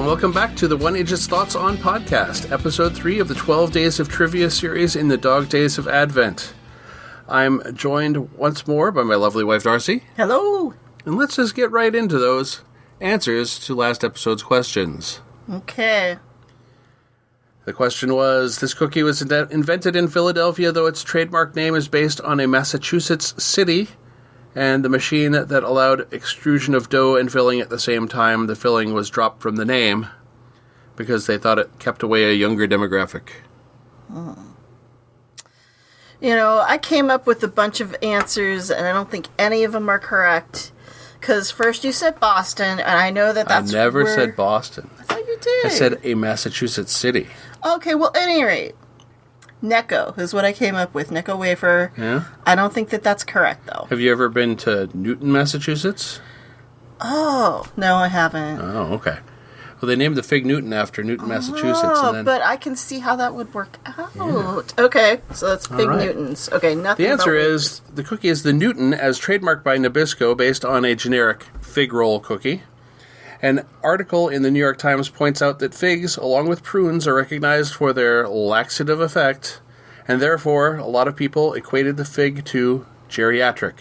and welcome back to the One Idjit's Thoughts on podcast, episode 3 of the 12 Days of Trivia series in the Dog Days of Advent. I'm joined once more by my lovely wife, Darcy. Hello! And let's just get right into those answers to last episode's questions. Okay. The question was, this cookie was invented in Philadelphia, though its trademark name is based on a Massachusetts city, and the machine that allowed extrusion of dough and filling at the same time, the filling was dropped from the name because they thought it kept away a younger demographic. You know, I came up with a bunch of answers, and I don't think any of them are correct. Because first you said Boston, and I know that's I never said Boston. I thought you did. I said a Massachusetts city. Okay, well, at any rate, Necco is what I came up with. Necco wafer. Yeah? I don't think that's correct, though. Have you ever been to Newton, Massachusetts? Oh, no, I haven't. Oh, okay. Well, they named the fig Newton after Newton, Massachusetts. Oh, and but I can see how that would work out. Yeah. Okay, so that's fig Newtons. Okay, nothing. The answer about is, the cookie is the Newton, as trademarked by Nabisco, based on a generic fig roll cookie. An article in the New York Times points out that figs, along with prunes, are recognized for their laxative effect, and therefore a lot of people equated the fig to geriatric.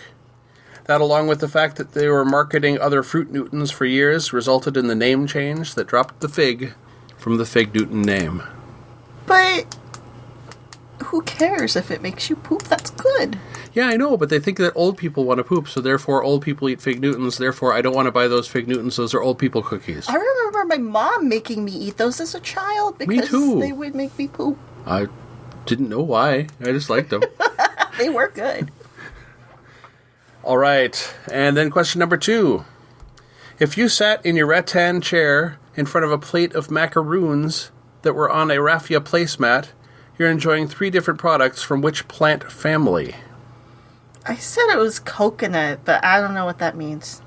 That, along with the fact that they were marketing other fruit Newtons for years, resulted in the name change that dropped the fig from the fig Newton name. But who cares if it makes you poop? That's good. Yeah, I know, but they think that old people want to poop, so therefore old people eat fig Newtons, therefore I don't want to buy those fig Newtons, those are old people cookies. I remember my mom making me eat those as a child because they would make me poop. I didn't know why. I just liked them. They were good. All right, and then question number 2. If you sat in your rattan chair in front of a plate of macaroons that were on a raffia placemat, you're enjoying 3 different products from which plant family? I said it was coconut, but I don't know what that means.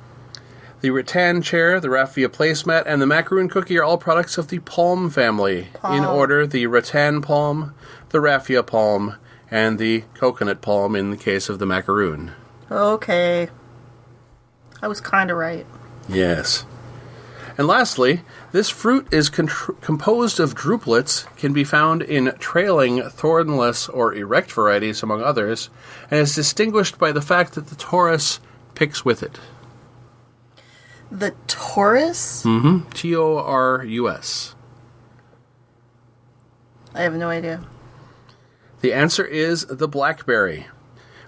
The rattan chair, the raffia placemat, and the macaroon cookie are all products of the palm family. Palm. In order, the rattan palm, the raffia palm, and the coconut palm in the case of the macaroon. Okay. I was kind of right. Yes. And lastly, this fruit is composed of drupelets, can be found in trailing, thornless, or erect varieties, among others, and is distinguished by the fact that the torus picks with it. The Taurus? Mm-hmm. T-O-R-U-S. I have no idea. The answer is the blackberry,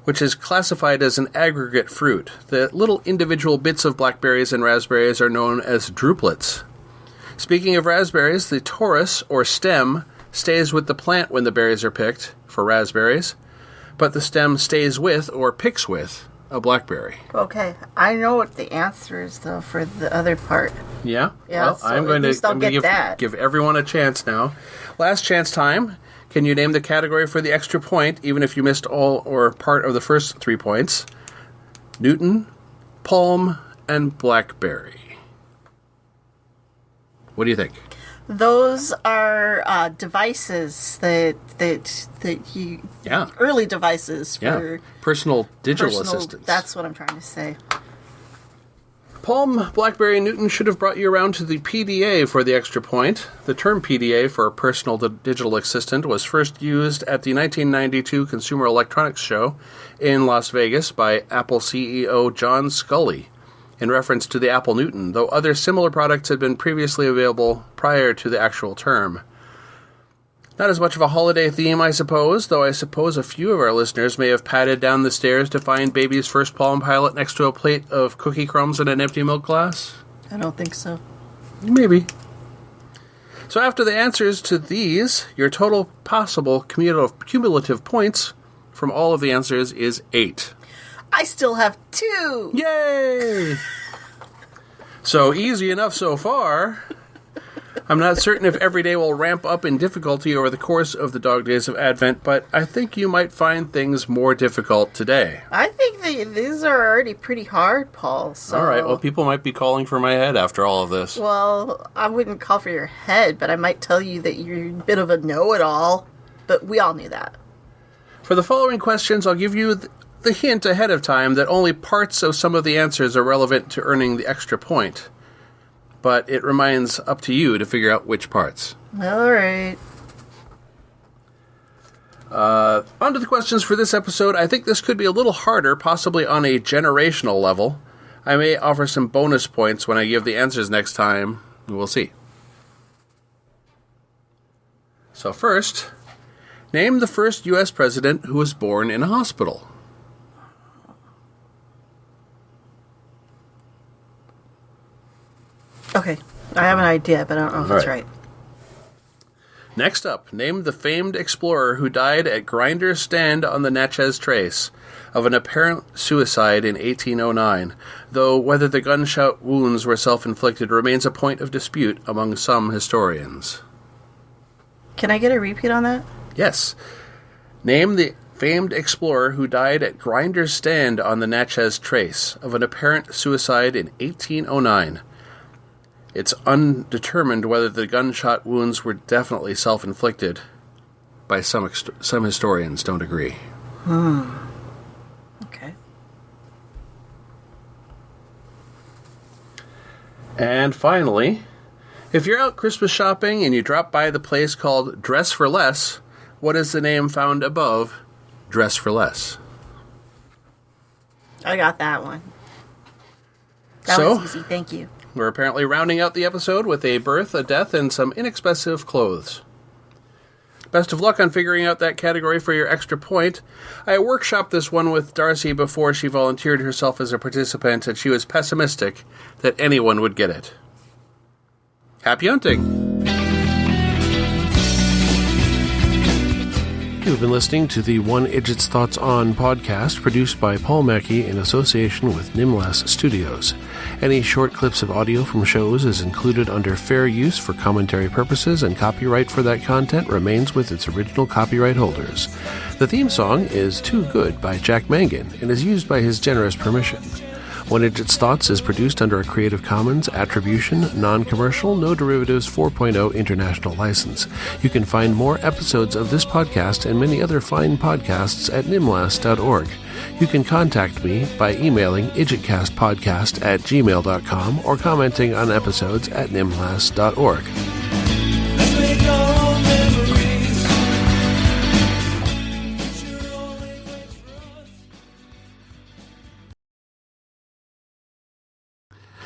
which is classified as an aggregate fruit. The little individual bits of blackberries and raspberries are known as drupelets. Speaking of raspberries, the torus, or stem, stays with the plant when the berries are picked, for raspberries, but the stem stays with, or picks with, a blackberry. Okay, I know what the answer is, though, for the other part. Yeah? Yeah, well, so I'm going to give give everyone a chance now. Last chance time. Can you name the category for the extra point, even if you missed all or part of the first 3 points? Newton, palm, and blackberry. What do you think? Those are devices that you... Yeah. Early devices for... Personal digital assistants. That's what I'm trying to say. Palm, blackberry, and Newton should have brought you around to the PDA for the extra point. The term PDA for personal digital assistant was first used at the 1992 Consumer Electronics Show in Las Vegas by Apple CEO John Sculley, in reference to the Apple Newton, though other similar products had been previously available prior to the actual term. Not as much of a holiday theme, I suppose, though I suppose a few of our listeners may have padded down the stairs to find baby's first Palm Pilot next to a plate of cookie crumbs and an empty milk glass. I don't think so. Maybe. So after the answers to these, your total possible cumulative points from all of the answers is 8. I still have 2! Yay! So easy enough so far. I'm not certain if every day will ramp up in difficulty over the course of the Dog Days of Advent, but I think you might find things more difficult today. I think these are already pretty hard, Paul. So. All right, well, people might be calling for my head after all of this. Well, I wouldn't call for your head, but I might tell you that you're a bit of a know-it-all. But we all knew that. For the following questions, I'll give you the hint ahead of time that only parts of some of the answers are relevant to earning the extra point. but it remains up to you to figure out which parts. All right. On to the questions for this episode. I think this could be a little harder, possibly on a generational level. I may offer some bonus points when I give the answers next time. We'll see. So first, name the first U.S. president who was born in a hospital. Okay. I have an idea, but I don't know if it's right. Next up, name the famed explorer who died at Grinder's Stand on the Natchez Trace of an apparent suicide in 1809, though whether the gunshot wounds were self-inflicted remains a point of dispute among some historians. Can I get a repeat on that? Yes. Name the famed explorer who died at Grinder's Stand on the Natchez Trace of an apparent suicide in 1809. It's undetermined whether the gunshot wounds were definitely self-inflicted. By some historians don't agree. Okay. And finally, if you're out Christmas shopping and you drop by the place called Dress for Less, what is the name found above Dress for Less? I got that one. That was easy, thank you. We're apparently rounding out the episode with a birth, a death, and some inexpensive clothes. Best of luck on figuring out that category for your extra point. I workshopped this one with Darcy before she volunteered herself as a participant, and she was pessimistic that anyone would get it. Happy hunting! You've been listening to the One Idjit's Thoughts On podcast, produced by Paul Mackey in association with Nimlas Studios. Any short clips of audio from shows is included under fair use for commentary purposes, and copyright for that content remains with its original copyright holders. The theme song is Too Good by Jack Mangan and is used by his generous permission. One Idjit's Thoughts is produced under a Creative Commons Attribution, Non-Commercial, No Derivatives 4.0 International License. You can find more episodes of this podcast and many other fine podcasts at nimlas.org. You can contact me by emailing idjitcastpodcast@gmail.com or commenting on episodes at nimlas.org. Let's make our own memories.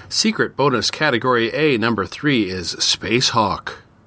Secret bonus category A number 3 is Space Hawk.